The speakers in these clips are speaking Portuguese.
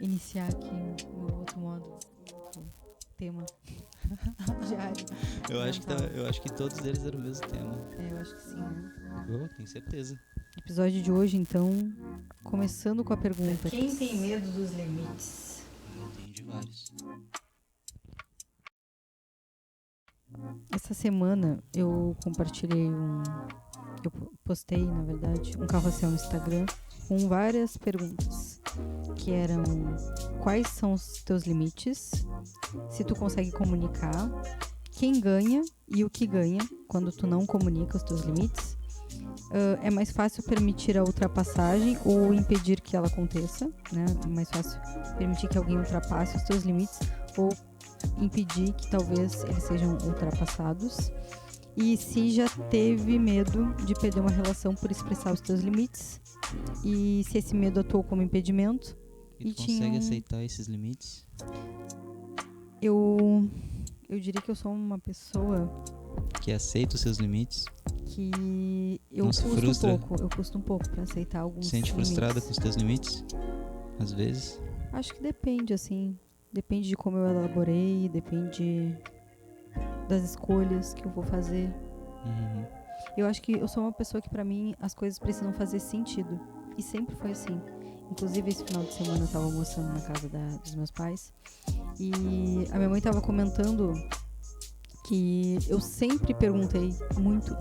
iniciar aqui no outro modo, o tema diário. Eu acho que todos eles eram o mesmo tema. Eu acho que sim, né? Eu tenho certeza. Episódio de hoje, então, começando com a pergunta: Quem tem medo dos limites? Entendi vários. Essa semana eu compartilhei eu postei, na verdade, um carrossel no Instagram com várias perguntas, que eram: quais são os teus limites, se tu consegue comunicar, quem ganha e o que ganha quando tu não comunica os teus limites, é mais fácil permitir a ultrapassagem ou impedir que ela aconteça, né? É mais fácil permitir que alguém ultrapasse os teus limites ou impedir que talvez eles sejam ultrapassados. E se já teve medo de perder uma relação por expressar os teus limites, e se esse medo atuou como impedimento. E tu consegue aceitar esses limites? Eu diria que eu sou uma pessoa que aceita os seus limites? Que eu não se frustra? Eu custo um pouco pra aceitar alguns limites. Sente frustrada com os teus limites? Às vezes? Acho que depende, assim. Depende de como eu elaborei, depende das escolhas que eu vou fazer. Uhum. Eu acho que eu sou uma pessoa que, pra mim, as coisas precisam fazer sentido. E sempre foi assim. Inclusive, esse final de semana eu tava almoçando na casa dos meus pais. E a minha mãe tava comentando que eu sempre perguntei muito.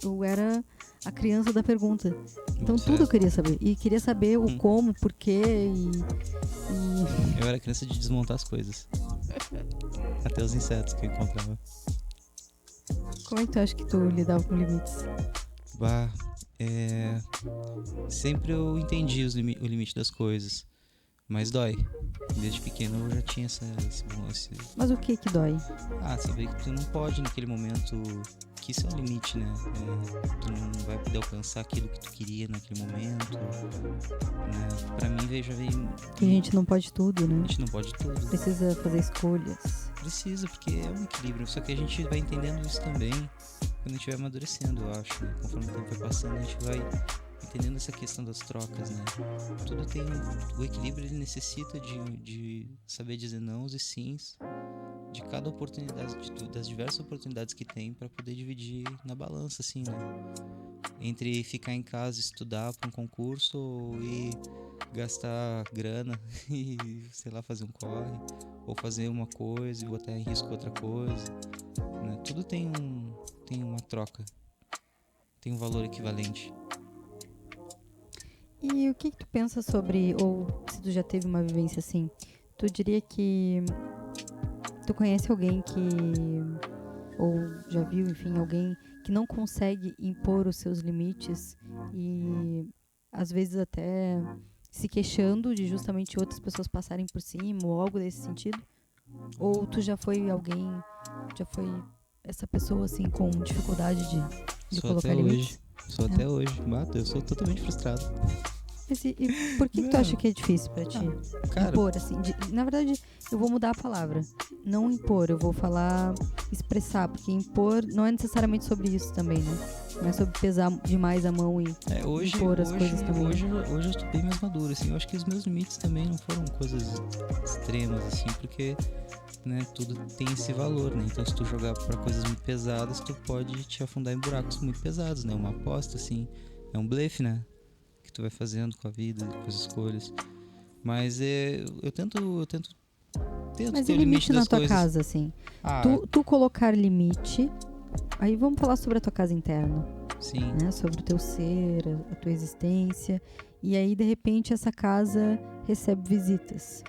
Eu era a criança da pergunta. Então tudo eu queria saber. E queria saber o como, porquê Eu era criança de desmontar as coisas. Até os insetos que eu encontrava. Como é que tu acha que tu lidava com limites? Sempre eu entendi o limite das coisas. Mas dói. Desde pequeno eu já tinha esse. Mas o que dói? Saber que tu não pode naquele momento. Que isso é um limite, né? Tu não vai poder alcançar aquilo que tu queria naquele momento, né? Pra mim já veio... Que a gente não pode tudo, né? A gente não pode tudo. Precisa fazer escolhas. Precisa, porque é um equilíbrio. Só que a gente vai entendendo isso também quando a gente vai amadurecendo, eu acho, né? Conforme o tempo vai passando, a gente vai entendendo essa questão das trocas, né? Tudo tem... O equilíbrio, ele necessita de saber dizer nãos e sims de cada oportunidade, das diversas oportunidades que tem para poder dividir na balança, assim, né? Entre ficar em casa e estudar para um concurso e gastar grana e, sei lá, fazer um corre, ou fazer uma coisa e botar em risco outra coisa, né? Tudo tem uma troca, tem um valor equivalente. E o que tu pensa sobre, ou se tu já teve uma vivência assim, tu diria que tu conhece alguém que, ou já viu, enfim, alguém que não consegue impor os seus limites e às vezes até se queixando de justamente outras pessoas passarem por cima ou algo desse sentido? Ou tu já foi essa pessoa assim com dificuldade de colocar limites? Sou até hoje. Eu sou totalmente frustrado. E por que tu acha que é difícil pra ti? Cara, impor, assim, na verdade, eu vou mudar a palavra. Não impor, eu vou falar expressar, porque impor não é necessariamente sobre isso também, né? Não é sobre pesar demais a mão e impor as coisas também. Hoje eu estou bem mais maduro, assim. Eu acho que os meus limites também não foram coisas extremas, assim, porque, né, tudo tem esse valor, né? Então, se tu jogar pra coisas muito pesadas, tu pode te afundar em buracos muito pesados, né? Uma aposta, assim, é um blefe, né? Que tu vai fazendo com a vida, com as escolhas. Mas eu tento Mas ter e o limite na das tua coisas. casa, assim? Tu colocar limite. Aí vamos falar sobre a tua casa interna. Sim. Né? Sobre o teu ser, a tua existência. E aí, de repente, essa casa recebe visitas.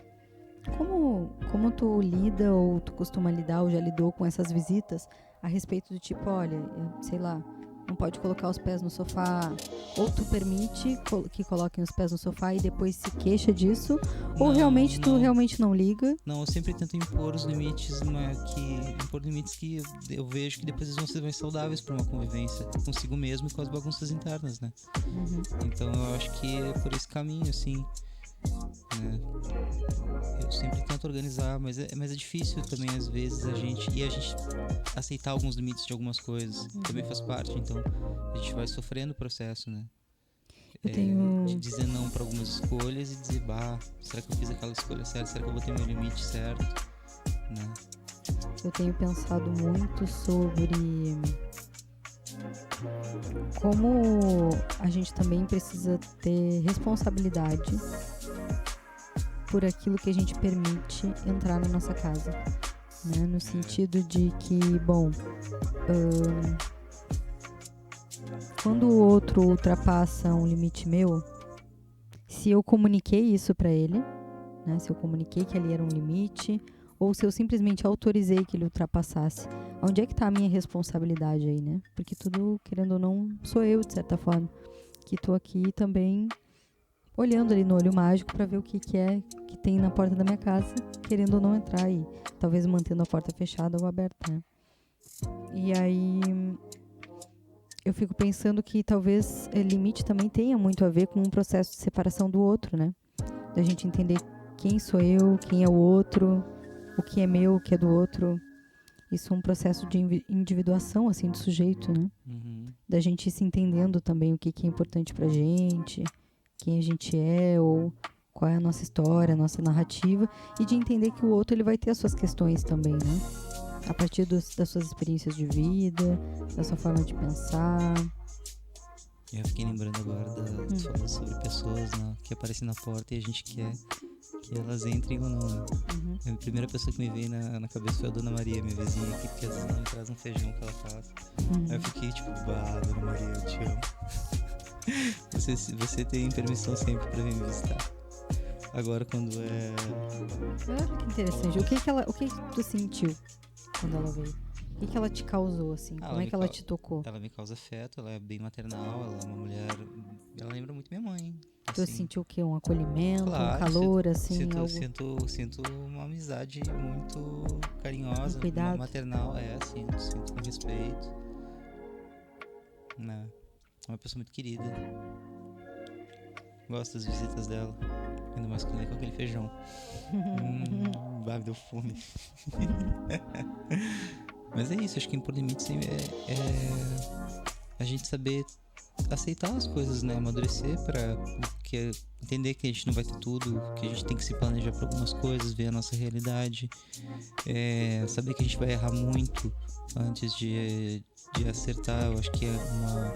Como tu lida, ou tu costuma lidar, ou já lidou com essas visitas a respeito do tipo, olha, sei lá, não pode colocar os pés no sofá, ou tu permite que coloquem os pés no sofá e depois se queixa disso, ou realmente tu realmente não liga? Não, eu sempre tento impor os limites, impor limites que eu vejo que depois eles vão ser mais saudáveis para uma convivência consigo mesmo e com as bagunças internas, né? Uhum. Então eu acho que é por esse caminho, assim, né? Eu sempre tento organizar, mas é difícil também às vezes a gente aceitar alguns limites de algumas coisas. Também faz parte, então a gente vai sofrendo o processo, né? Eu tenho... de dizer não para algumas escolhas e dizer, será que eu fiz aquela escolha certa? Será que eu botei meu limite certo? Né? Eu tenho pensado muito sobre como a gente também precisa ter responsabilidade por aquilo que a gente permite entrar na nossa casa, né? No sentido de que, quando o outro ultrapassa um limite meu, se eu comuniquei isso pra ele, né? Se eu comuniquei que ali era um limite, ou se eu simplesmente autorizei que ele ultrapassasse, onde é que tá a minha responsabilidade aí, né? Porque tudo, querendo ou não, sou eu, de certa forma, que tô aqui também olhando ali no olho mágico pra ver o que é que tem na porta da minha casa, querendo ou não entrar e talvez mantendo a porta fechada ou aberta, né? E aí eu fico pensando que talvez limite também tenha muito a ver com um processo de separação do outro, né? Da gente entender quem sou eu, quem é o outro, o que é meu, o que é do outro. Isso é um processo de individuação, assim, do sujeito, né? Uhum. Da gente ir se entendendo também o que é importante pra gente, quem a gente é, ou qual é a nossa história, a nossa narrativa, e de entender que o outro ele vai ter as suas questões também, né? A partir das suas experiências de vida, da sua forma de pensar. Eu fiquei lembrando agora falando sobre pessoas, né, que aparecem na porta e a gente quer que elas entrem ou não, né? A primeira pessoa que me veio na cabeça foi a Dona Maria, minha vizinha aqui, porque às vezes ela me traz um feijão que ela faz. Aí eu fiquei tipo, Dona Maria, eu te amo. Você tem permissão sempre pra vir me visitar. Agora quando Olha que interessante. O que tu sentiu quando ela veio? O que ela te causou, assim? Como é que ela te tocou? Ela me causa afeto, ela é bem maternal, ela é uma mulher... Ela lembra muito minha mãe. Tu Assim. sentiu o quê? Um acolhimento, Claro, um calor, assim? Sinto uma amizade muito carinhosa, Um cuidado. maternal, sinto com respeito. Né? É uma pessoa muito querida. Gosto das visitas dela. Ainda mais quando é com aquele feijão. Me deu fome. Mas é isso, acho que impor limites é a gente saber aceitar as coisas, né? Amadurecer porque entender que a gente não vai ter tudo, que a gente tem que se planejar para algumas coisas, ver a nossa realidade, saber que a gente vai errar muito antes de acertar. Eu acho que uma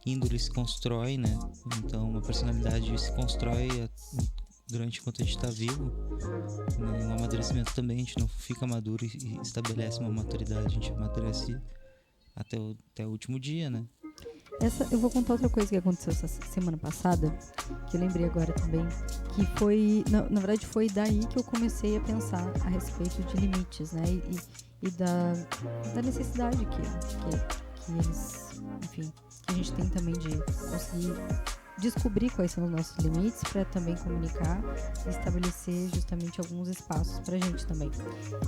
índole se constrói, né? Então uma personalidade se constrói durante enquanto a gente está vivo, né? Um amadurecimento também, a gente não fica maduro e estabelece uma maturidade, a gente amadurece até o último dia, né? Eu vou contar outra coisa que aconteceu essa semana passada, que eu lembrei agora também, que foi, na verdade foi daí que eu comecei a pensar a respeito de limites, né, e da necessidade que eles, enfim, que a gente tem também de conseguir descobrir quais são os nossos limites para também comunicar e estabelecer justamente alguns espaços pra gente também.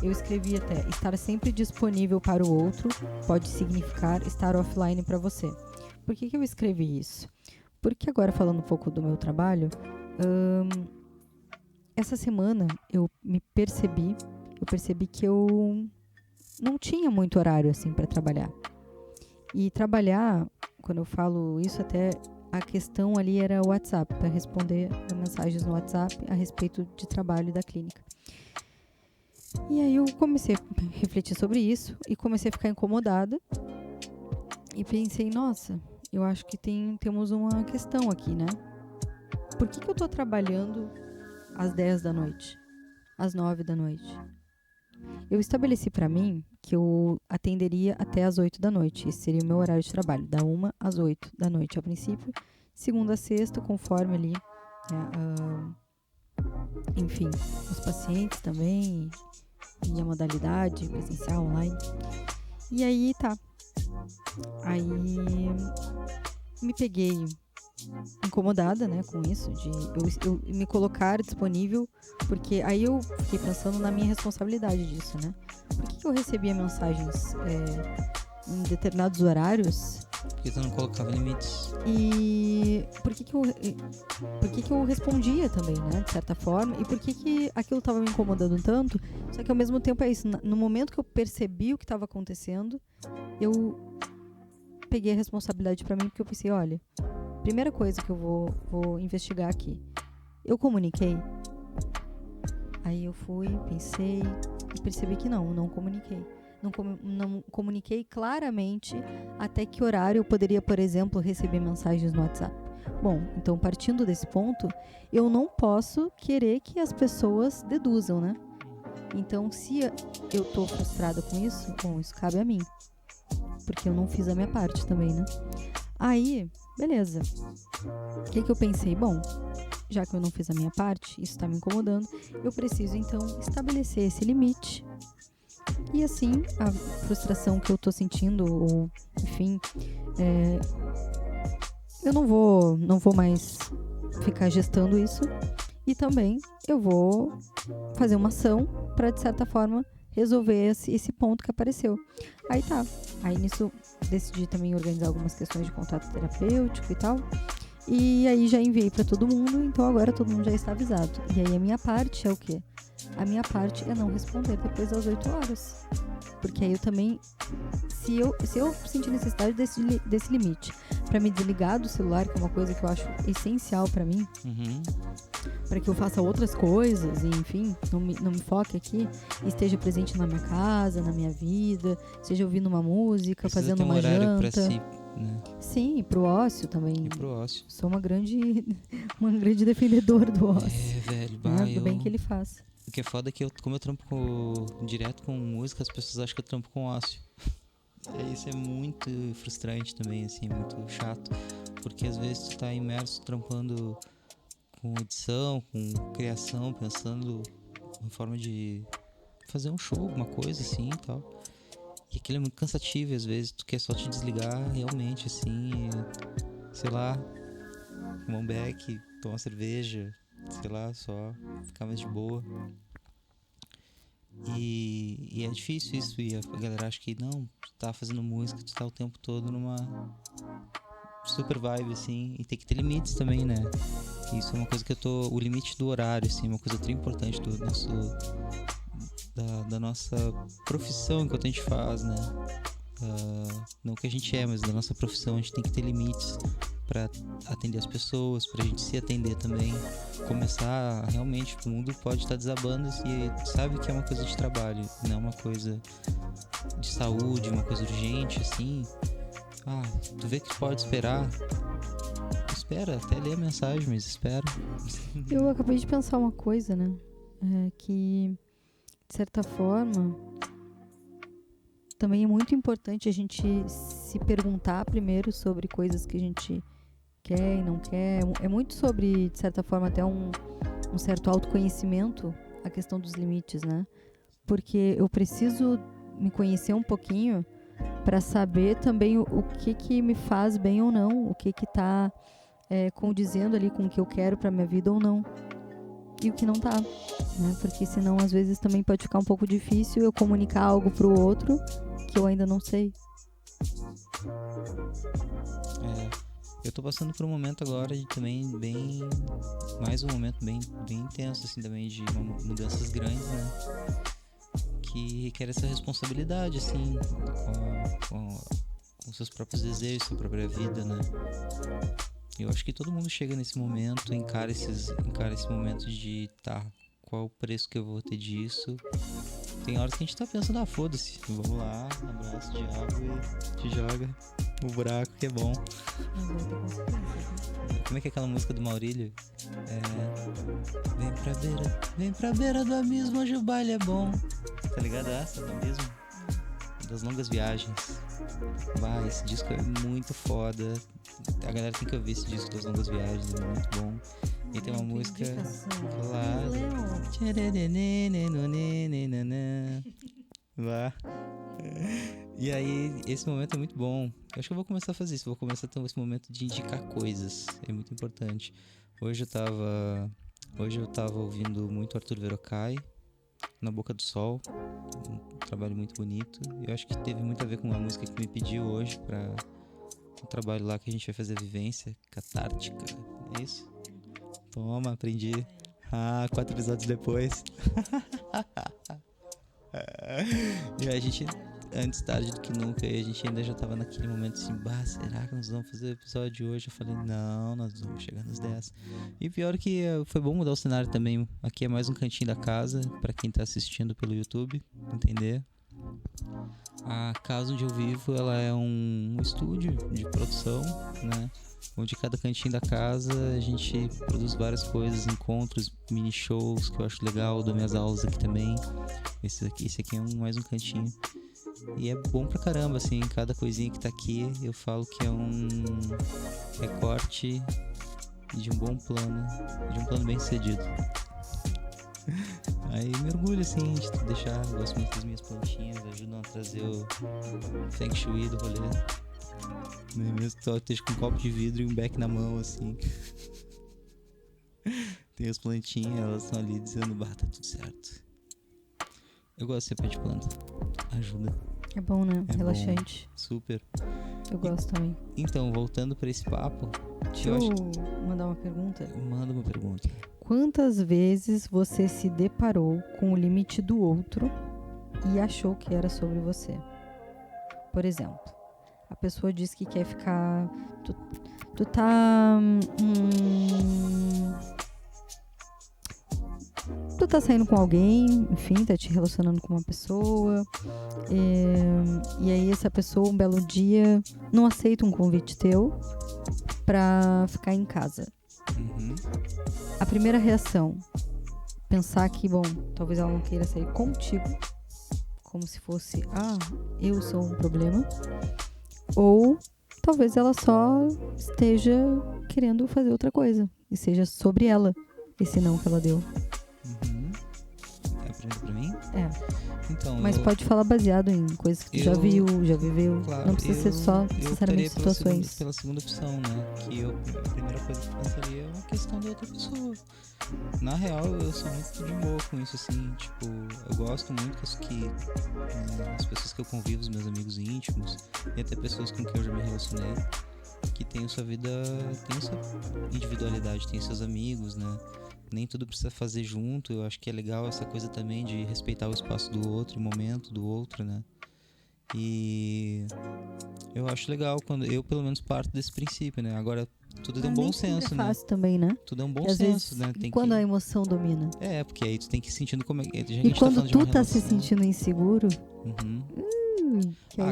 Eu escrevi até, estar sempre disponível para o outro pode significar estar offline para você. Por que eu escrevi isso? Porque agora, falando um pouco do meu trabalho, essa semana eu percebi que eu não tinha muito horário assim para trabalhar. E trabalhar, quando eu falo isso, até a questão ali era o WhatsApp, para responder a mensagens no WhatsApp a respeito de trabalho e da clínica. E aí eu comecei a refletir sobre isso e comecei a ficar incomodada e pensei, nossa, eu acho que temos uma questão aqui, né? Por que eu tô trabalhando às 10 da noite, às 9 da noite? Eu estabeleci para mim que eu atenderia até às 8 da noite. Esse seria o meu horário de trabalho, da 1 às 8 da noite a princípio, segunda a sexta, conforme ali, enfim, os pacientes também, e a modalidade presencial, online. E aí tá. Aí me peguei incomodada, né, com isso, de eu me colocar disponível, porque aí eu fiquei pensando na minha responsabilidade disso, né? Por que eu recebia mensagens em determinados horários? Porque tu não colocava limites. E por que eu respondia também, né, de certa forma, e por que aquilo estava me incomodando tanto? Só que ao mesmo tempo é isso, no momento que eu percebi o que estava acontecendo, eu peguei a responsabilidade para mim, porque eu pensei, olha, primeira coisa que eu vou investigar aqui. Eu comuniquei? Aí eu fui, pensei e percebi que não comuniquei. Não comuniquei claramente até que horário eu poderia, por exemplo, receber mensagens no WhatsApp. Bom, então partindo desse ponto, eu não posso querer que as pessoas deduzam, né? Então, se eu tô frustrada com isso, bom, isso cabe a mim. Porque eu não fiz a minha parte também, né? Aí, beleza. O que eu pensei? Bom, já que eu não fiz a minha parte, isso tá me incomodando, eu preciso, então, estabelecer esse limite. E assim, a frustração que eu tô sentindo, ou, enfim, eu não vou mais ficar gestando isso. E também eu vou fazer uma ação para, de certa forma, resolver esse ponto que apareceu. Aí tá. Aí nisso decidi também organizar algumas questões de contato terapêutico e tal. E aí já enviei para todo mundo, então agora todo mundo já está avisado. E aí a minha parte é o quê? A minha parte é não responder depois das 8 horas. Porque aí eu também, se eu sentir necessidade desse limite para me desligar do celular, que é uma coisa que eu acho essencial para mim, para que eu faça outras coisas, e enfim, não me foque aqui, esteja presente na minha casa, na minha vida, seja ouvindo uma música, Precisa fazendo ter um uma horário janta. pra si, né? Sim, e pro ócio também. E pro ócio. Sou uma grande defendedora do ócio. Velho, Do bem que ele faz. O que é foda é que como eu trampo direto com música, as pessoas acham que eu trampo com ócio. Isso é muito frustrante também, assim, muito chato. Porque às vezes tu tá imerso trampando com edição, com criação, pensando em forma de fazer um show, alguma coisa assim e tal. E aquilo é muito cansativo, e às vezes tu quer só te desligar realmente, assim, sei lá, fumar um beck, tomar uma cerveja, sei lá, só ficar mais de boa. E é difícil isso, e a galera acha que não, tu tá fazendo música, tu tá o tempo todo numa super vibe, assim, e tem que ter limites também, né? Isso é uma coisa que o limite do horário, assim, uma coisa muito importante do nosso, da nossa profissão enquanto a gente faz, né? Não que a gente mas da nossa profissão a gente tem que ter limites para atender as pessoas, pra gente se atender também, começar realmente, o mundo pode estar desabando e sabe que é uma coisa de trabalho, não é uma coisa de saúde, uma coisa urgente, assim. Tu vê que pode esperar, espera, até ler a mensagem, mas espera. Eu acabei de pensar uma coisa, né, que de certa forma também é muito importante a gente se perguntar primeiro sobre coisas que a gente quer e não quer. É muito sobre, de certa forma, até um certo autoconhecimento, a questão dos limites, né? Porque eu preciso me conhecer um pouquinho para saber também o que me faz bem ou não, o que tá condizendo ali com o que eu quero para minha vida ou não. E o que não tá, né? Porque senão às vezes também pode ficar um pouco difícil eu comunicar algo pro outro que eu ainda não sei. Eu tô passando por um momento agora de também mais um momento bem intenso, assim, também de mudanças grandes, né? Que requer essa responsabilidade, assim, com seus próprios desejos, sua própria vida, né? Eu acho que todo mundo chega nesse momento, encara esse momento de qual o preço que eu vou ter disso. Tem horas que a gente tá pensando, foda-se, vamos lá, abraço o diabo e te joga no buraco que é bom. Como é que é aquela música do Maurílio? Vem pra beira do abismo, hoje o baile é bom. Tá ligado essa do abismo? Das longas viagens. Esse disco é muito foda. A galera tem que ouvir esse disco das longas viagens, é muito bom. E tem uma música lá. Lá. E aí, esse momento é muito bom. Eu acho que eu vou começar a fazer isso. Vou começar a ter esse momento de indicar coisas. É muito importante. Hoje eu tava ouvindo muito Arthur Verocai, Na Boca do Sol. Um trabalho muito bonito. Eu acho que teve muito a ver com a música que me pediu hoje para um trabalho lá que a gente vai fazer a vivência catártica. É isso? Toma, aprendi. 4 episódios depois. E a gente antes tarde do que nunca. E a gente ainda já tava naquele momento assim, será que nós vamos fazer o episódio de hoje? Eu falei, não, nós vamos chegar nos 10. E pior que foi bom mudar o cenário também. Aqui é mais um cantinho da casa, pra quem tá assistindo pelo YouTube entender. A casa onde eu vivo, ela é um estúdio de produção, né? Onde cada cantinho da casa a gente produz várias coisas, encontros, mini shows que eu acho legal, dou minhas aulas aqui também. Esse aqui é mais um cantinho. E é bom pra caramba, assim, cada coisinha que tá aqui eu falo que é um recorte de um bom plano, de um plano bem sucedido. Aí mergulho assim, de deixar, eu gosto muito das minhas plantinhas, ajudam a trazer o Feng Shui do rolê. Mesmo que eu esteja com um copo de vidro e um beck na mão, assim. Tem as plantinhas, elas estão ali dizendo, tá tudo certo. Eu gosto de ser pé de planta, ajuda. É bom, né? É relaxante. Bom, super. Eu gosto também. Então, voltando pra esse papo... Deixa eu mandar uma pergunta. Manda uma pergunta. Quantas vezes você se deparou com o limite do outro e achou que era sobre você? Por exemplo, a pessoa diz que quer ficar... Tu tá... Tu tá saindo com alguém, enfim, tá te relacionando com uma pessoa, e aí essa pessoa, um belo dia, não aceita um convite teu pra ficar em casa. Uhum. A primeira reação, pensar que, bom, talvez ela não queira sair contigo, como se fosse, eu sou um problema, ou talvez ela só esteja querendo fazer outra coisa, e seja sobre ela, esse não que ela deu. É pra mim? É. Então, mas pode falar baseado em coisas que tu já viu, já viveu. Claro, não precisa ser só necessariamente situações. Pela segunda opção, né? Que a primeira coisa que eu pensaria é uma questão da outra pessoa. Na real, eu sou muito de boa com isso, assim. Tipo, eu gosto muito que as pessoas que eu convivo, os meus amigos íntimos, e até pessoas com quem eu já me relacionei, que tem sua vida, tem sua individualidade, tem seus amigos, né? Nem tudo precisa fazer junto. Eu acho que é legal essa coisa também de respeitar o espaço do outro, o momento do outro, né? E eu acho legal quando eu, pelo menos, parto desse princípio, né? Agora, tudo é um bom senso, né? É fácil também, né? Tudo é um bom senso, vezes, né? Tem quando a emoção domina. Porque aí tu tem que ir sentindo como é que... E quando tu tá se sentindo inseguro...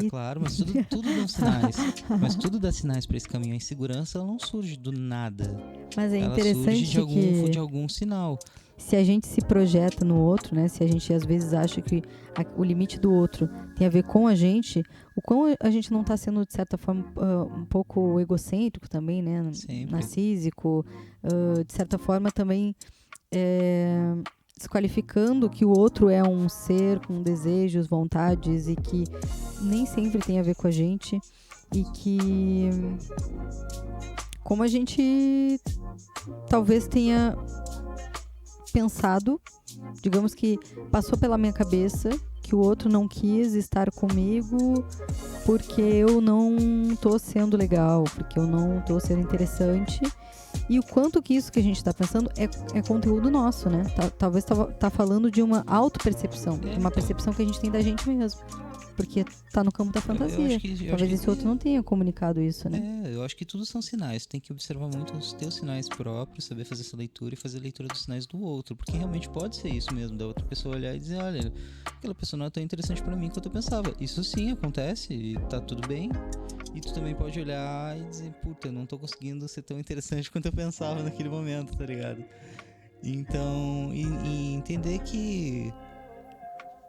Claro, mas tudo dá sinais. Mas tudo dá sinais pra esse caminho. A insegurança, ela não surge do nada. Mas é ela interessante surge de algum sinal. Se a gente se projeta no outro, né? Se a gente às vezes acha que o limite do outro tem a ver com a gente, o quão a gente não tá sendo, de certa forma, um pouco egocêntrico também, né? Sempre. Narcísico. De certa forma também... desqualificando que o outro é um ser com desejos, vontades e que nem sempre tem a ver com a gente e que como a gente talvez tenha pensado, digamos que passou pela minha cabeça que o outro não quis estar comigo porque eu não tô sendo legal, porque eu não tô sendo interessante. E o quanto que isso que a gente está pensando é conteúdo nosso, né? Talvez tá falando de uma autopercepção, de uma percepção que a gente tem da gente mesmo. Porque tá no campo da fantasia. Talvez esse outro não tenha comunicado isso, né? Eu acho que tudo são sinais. Tem que observar muito os teus sinais próprios, saber fazer essa leitura e fazer a leitura dos sinais do outro. Porque realmente pode ser isso mesmo, da outra pessoa olhar e dizer, olha, aquela pessoa não é tão interessante pra mim quanto eu pensava. Isso sim acontece e tá tudo bem. E tu também pode olhar e dizer, puta, eu não tô conseguindo ser tão interessante quanto eu pensava naquele momento, tá ligado? Então, e entender que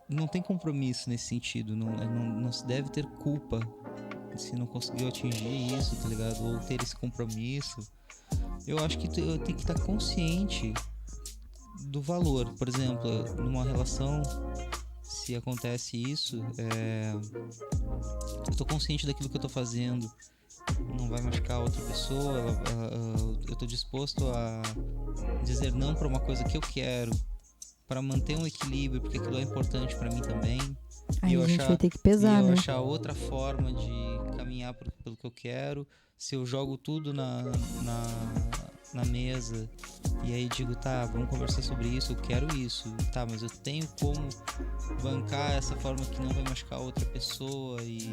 não tem compromisso nesse sentido, não se deve ter culpa se não conseguiu atingir isso, tá ligado? Ou ter esse compromisso. Eu acho que eu tenho que estar consciente do valor. Por exemplo, numa relação, se acontece isso, eu tô consciente daquilo que eu tô fazendo, não vai machucar a outra pessoa, eu tô disposto a dizer não pra uma coisa que eu quero, para manter um equilíbrio, porque aquilo é importante pra mim também. Aí a gente vai ter que pesar, e eu né? achar outra forma de caminhar pelo que eu quero. Se eu jogo tudo na mesa, e aí digo, tá, vamos conversar sobre isso, eu quero isso, tá, mas eu tenho como bancar essa forma que não vai machucar outra pessoa e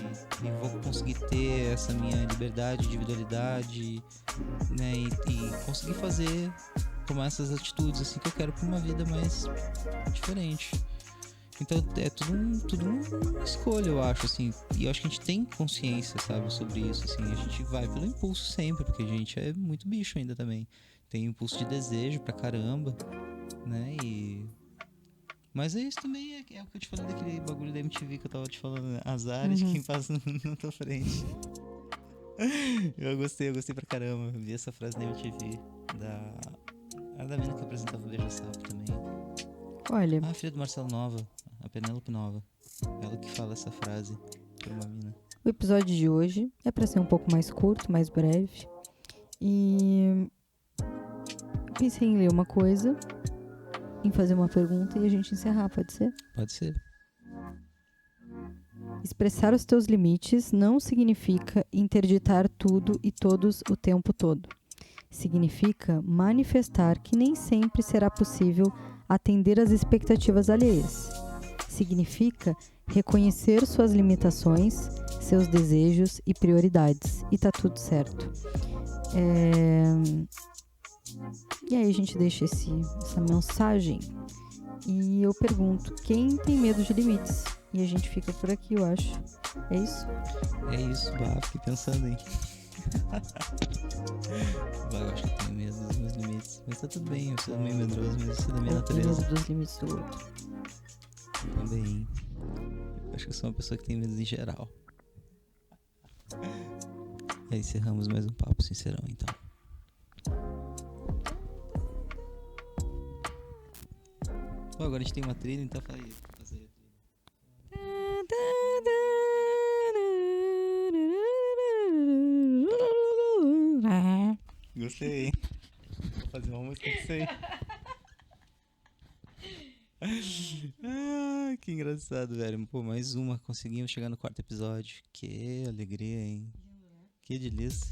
vou conseguir ter essa minha liberdade, individualidade, né, e conseguir tomar essas atitudes assim que eu quero pra uma vida mais diferente. Então é tudo uma escolha, eu acho, assim. E eu acho que a gente tem consciência, sabe, sobre isso, assim. A gente vai pelo impulso sempre, porque a gente é muito bicho ainda também. Tem impulso de desejo pra caramba, né? Mas é isso também, é o que eu te falei daquele bagulho da MTV que eu tava te falando, né? Azar de quem passa na tua frente. Eu gostei pra caramba. Eu vi essa frase na MTV da mina que apresentava o Beija Sapo também. Olha, A filha do Marcelo Nova, a Penélope Nova. Ela que fala essa frase pra uma mina. o episódio de hoje é para ser um pouco mais curto, mais breve. E eu pensei em ler uma coisa, em fazer uma pergunta e a gente encerrar, pode ser? Pode ser. Expressar os teus limites não significa interditar tudo e todos o tempo todo. Significa manifestar que nem sempre será possível atender às expectativas alheias. Significa reconhecer suas limitações, seus desejos e prioridades. E tá tudo certo. E aí a gente deixa essa mensagem. E eu pergunto, quem tem medo de limites? E a gente fica por aqui, eu acho. É isso? É isso, bah, fiquei pensando, hein? Eu acho que eu tenho medo dos meus limites. Mas tá tudo bem, eu sou meio medroso, mas isso é da minha Eu tenho natureza. medo dos limites do outro. Também. Eu acho que eu sou uma pessoa que tem medo em geral. E aí encerramos mais um papo sincerão, então. Pô, agora a gente tem uma trilha, então fazer a trilha. Gostei, hein? Vou fazer uma música disso aí. Ah, que engraçado, velho. Pô, mais uma. Conseguimos chegar no 4º episódio. Que alegria, hein? Que delícia.